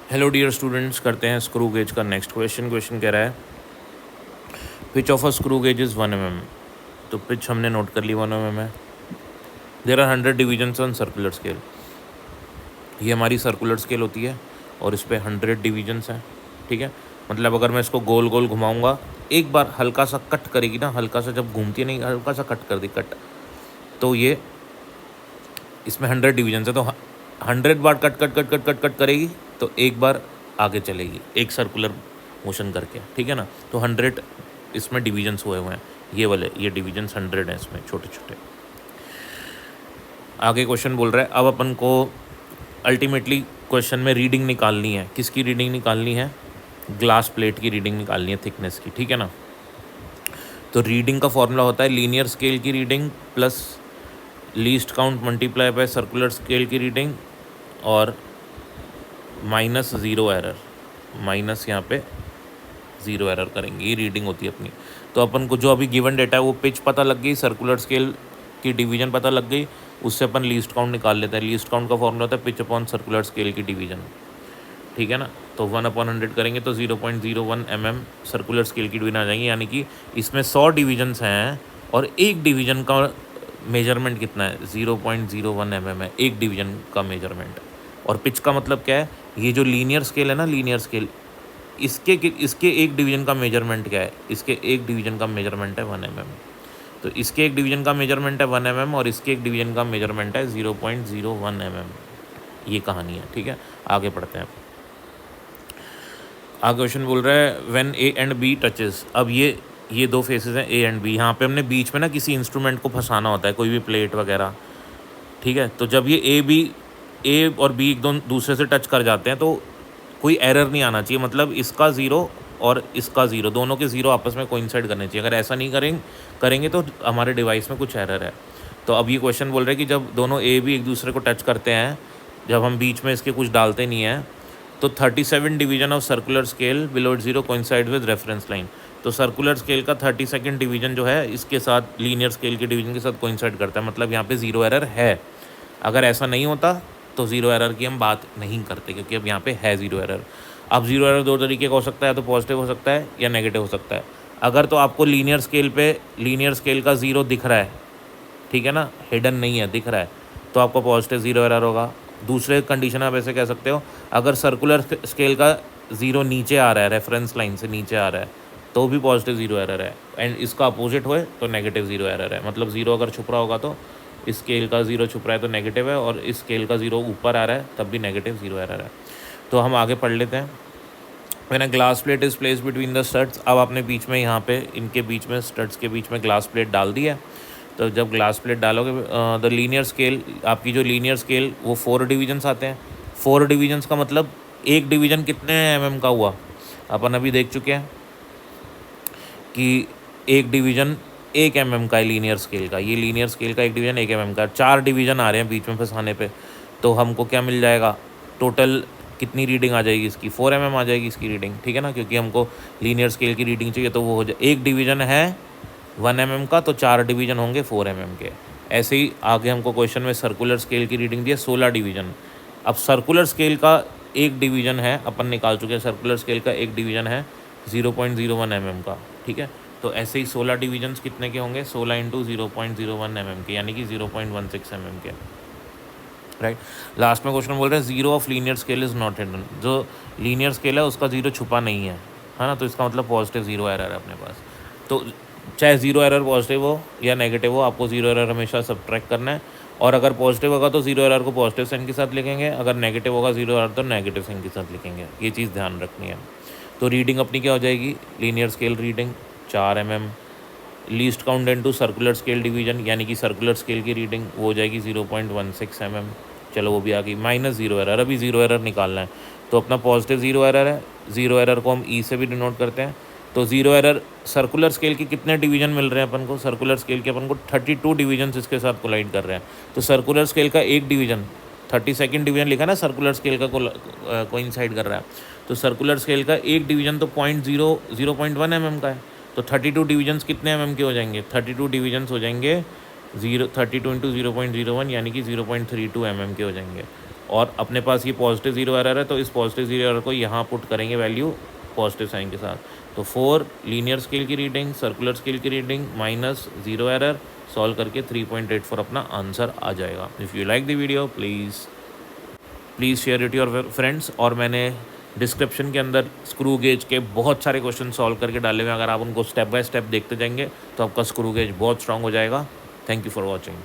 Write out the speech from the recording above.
Hello dear students, करते हैं screw gauge का नेक्स्ट क्वेश्चन कह रहा है pitch of a screw gauge is 1 mm। तो पिच हमने नोट कर ली 1 mm है। There are 100 divisions on circular scale. ये हमारी सर्कुलर स्केल होती है और इस पर 100 डिवीजन्स हैं। ठीक है, मतलब अगर मैं इसको गोल गोल घुमाऊंगा, एक बार हल्का सा कट करेगी ना, हल्का सा जब घूमती है, नहीं हल्का सा कट कर दी, कट, तो ये इसमें 100 डिवीजन्स है। तो 100 बार cut cut cut cut cut cut करेगी तो एक बार आगे चलेगी, एक सर्कुलर मोशन करके। ठीक है ना, तो 100 इसमें डिवीजन्स हुए हैं, ये वाले, ये डिवीजन्स 100 हैं इसमें, छोटे छोटे। आगे क्वेश्चन बोल रहा है, अब अपन को अल्टीमेटली क्वेश्चन में रीडिंग निकालनी है। किसकी रीडिंग निकालनी है? ग्लास प्लेट की रीडिंग निकालनी है, थिकनेस की। ठीक है ना, तो रीडिंग का फॉर्मूला होता है लीनियर स्केल की reading plus least count multiply by circular scale की रीडिंग और माइनस ज़ीरो एरर, माइनस यहाँ पे ज़ीरो एरर करेंगे, ये रीडिंग होती है अपनी। तो अपन को जो अभी गिवन डेटा है वो पिच पता लग गई, सर्कुलर स्केल की डिवीजन पता लग गई, उससे अपन लीस्ट काउंट निकाल लेते हैं। लीस्ट काउंट का फॉर्मूला होता है पिच अपॉन सर्कुलर स्केल की डिवीजन। ठीक है ना, तो 1/100 करेंगे तो 0.01 mm सर्कुलर स्केल की डिवीजन आ जाएंगी, यानी कि इसमें 100 डिवीजन्स हैं और एक डिवीजन का मेजरमेंट कितना है? 0.01 mm है एक डिवीजन का मेजरमेंट। और पिच का मतलब क्या है? ये जो लीनियर स्केल है ना, लीनियर स्केल, इसके एक डिवीजन का मेजरमेंट क्या है? इसके एक डिवीजन का मेजरमेंट है 1 mm। तो इसके एक डिवीजन का मेजरमेंट है 1 mm और इसके एक डिवीजन का मेजरमेंट है 0.01 mm। ये कहानी है। ठीक है, आगे पढ़ते हैं। आगे क्वेश्चन बोल रहा है when A and B touches. अब ये दो फेसेस हैं ए एंड बी। यहाँ पे हमने बीच में ना किसी इंस्ट्रूमेंट को फंसाना होता है, कोई भी प्लेट वगैरह। ठीक है, तो जब ये ए और बी एक दूसरे से टच कर जाते हैं तो कोई एरर नहीं आना चाहिए, मतलब इसका ज़ीरो और इसका ज़ीरो, दोनों के ज़ीरो आपस में कोइंसाइड करने चाहिए। अगर ऐसा नहीं करेंगे तो हमारे डिवाइस में कुछ एरर है। तो अब ये क्वेश्चन बोल रहे हैं कि जब दोनों ए बी एक दूसरे को टच करते हैं, जब हम बीच में इसके कुछ डालते नहीं हैं, तो 37 division of circular scale below zero coincide with reference line. तो सर्कुलर स्केल का 32nd डिवीजन जो है इसके साथ लीनियर स्केल के डिवीजन के साथ कोइंसाइड करता है, मतलब यहाँ पे ज़ीरो एरर है। अगर ऐसा नहीं होता तो ज़ीरो एरर की हम बात नहीं करते, क्योंकि अब यहाँ पे है ज़ीरो एरर। अब ज़ीरो एरर दो तरीके का हो सकता है, तो पॉजिटिव हो सकता है या नेगेटिव हो सकता है। अगर तो आपको लीनियर स्केल का ज़ीरो दिख रहा है, ठीक है ना, हिडन नहीं है, दिख रहा है, तो आपको पॉजिटिव ज़ीरो एरर होगा। दूसरे कंडीशन आप ऐसे कह सकते हो, अगर सर्कुलर स्केल का ज़ीरो नीचे आ रहा है, रेफरेंस लाइन से नीचे आ रहा है, तो भी पॉजिटिव ज़ीरो एरर है। एंड इसका अपोजिट होए तो नेगेटिव ज़ीरो एरर है। मतलब ज़ीरो अगर छुप रहा होगा तो इस स्केल का ज़ीरो छुप रहा है तो नेगेटिव है, और इस स्केल का ज़ीरो ऊपर आ रहा है तब भी नेगेटिव ज़ीरो एरर है। तो हम आगे पढ़ लेते हैं। When a glass plate is place between the studs. अब आपने बीच में, यहाँ पे इनके बीच में, स्टड्स के बीच में ग्लास प्लेट डाल दी है। तो जब ग्लास प्लेट डालोगे, द लीनियर स्केल, आपकी जो लीनियर स्केल वो 4 डिवीजन्स आते हैं। 4 डिवीजन्स का मतलब एक डिवीजन कितने mm का हुआ? अपन अभी देख चुके हैं कि एक डिवीजन 1 mm का है लीनियर स्केल का। ये लीनियर स्केल का एक डिवीजन 1 mm का। 4 डिवीजन आ रहे हैं बीच में फंसाने पे, तो हमको क्या मिल जाएगा? टोटल कितनी रीडिंग आ जाएगी इसकी? 4 mm आ जाएगी इसकी रीडिंग। ठीक है ना, क्योंकि हमको लीनियर स्केल की रीडिंग चाहिए, तो वो हो जाए, एक डिवीजन है 1 mm का, तो 4 डिवीजन होंगे 4 mm के। ऐसे ही आगे हमको क्वेश्चन में सर्कुलर स्केल की रीडिंग दी है 16 डिवीजन। अब सर्कुलर स्केल का एक डिवीजन है, अपन निकाल चुके हैं, सर्कुलर स्केल का एक डिवीजन है 0.01 mm का। ठीक है, तो ऐसे ही 16 डिवीजन्स कितने के होंगे? 16 इंटू 0.01 mm के, यानी कि 0.16 mm के। राइट, लास्ट में क्वेश्चन बोल रहे हैं zero of linear scale is not hidden. जो लीनियर स्केल है उसका ज़ीरो छुपा नहीं है ना, तो इसका मतलब पॉजिटिव ज़ीरो एरर है अपने पास। तो चाहे ज़ीरो एरर पॉजिटिव हो या नेगेटिव हो, आपको ज़ीरो एरर हमेशा सब्ट्रैक्ट करना है। और अगर पॉजिटिव होगा तो ज़ीरो एरर को पॉजिटिव साइन के साथ लिखेंगे, अगर नेगेटिव होगा ज़ीरो एरर तो नेगेटिव साइन के साथ लिखेंगे। ये चीज़ ध्यान रखनी है। तो रीडिंग अपनी क्या हो जाएगी? Linear scale reading 4 mm, least count into circular scale division, यानी कि सर्कुलर स्केल की रीडिंग वो हो जाएगी 0.16 mm। चलो वो भी आ गई, माइनस ज़ीरो एरर। अभी ज़ीरो एरर निकालना है, तो अपना पॉजिटिव ज़ीरो एरर है। ज़ीरो एरर को हम ई से भी डिनोट करते हैं। तो ज़ीरो एरर, सर्कुलर स्केल के कितने डिवीजन मिल रहे हैं अपन को? सर्कुलर स्केल के अपन को 32 डिवीजन इसके साथ कोलाइड कर रहे हैं। तो सर्कुलर स्केल का एक डिवीजन, 32nd डिवीजन लिखा ना, सर्कुलर स्केल का कोइंसाइड कर रहा है। तो सर्कुलर स्केल का एक डिवीजन तो 0.1 mm का है। तो 32 डिवीजन्स कितने mm के हो जाएंगे? 32 डिवीजन्स हो जाएंगे 32 इंटू 0.01, यानी कि 0.32 mm के हो जाएंगे। और अपने पास ये पॉजिटिव ज़ीरो एरर है, तो इस पॉजिटिव ज़ीरो एरर को यहाँ पुट करेंगे वैल्यू पॉजिटिव साइन के साथ। तो 4 लीनियर स्केल की रीडिंग, सर्कुलर स्केल की reading minus zero error, solve करके 3.84 अपना आंसर आ जाएगा। If you like the video please share it your friends. और मैंने डिस्क्रिप्शन के अंदर स्क्रू गेज के बहुत सारे क्वेश्चन सॉल्व करके डाले हुए हैं, अगर आप उनको स्टेप बाय स्टेप देखते जाएंगे तो आपका स्क्रू गेज बहुत स्ट्रांग हो जाएगा। Thank you for watching.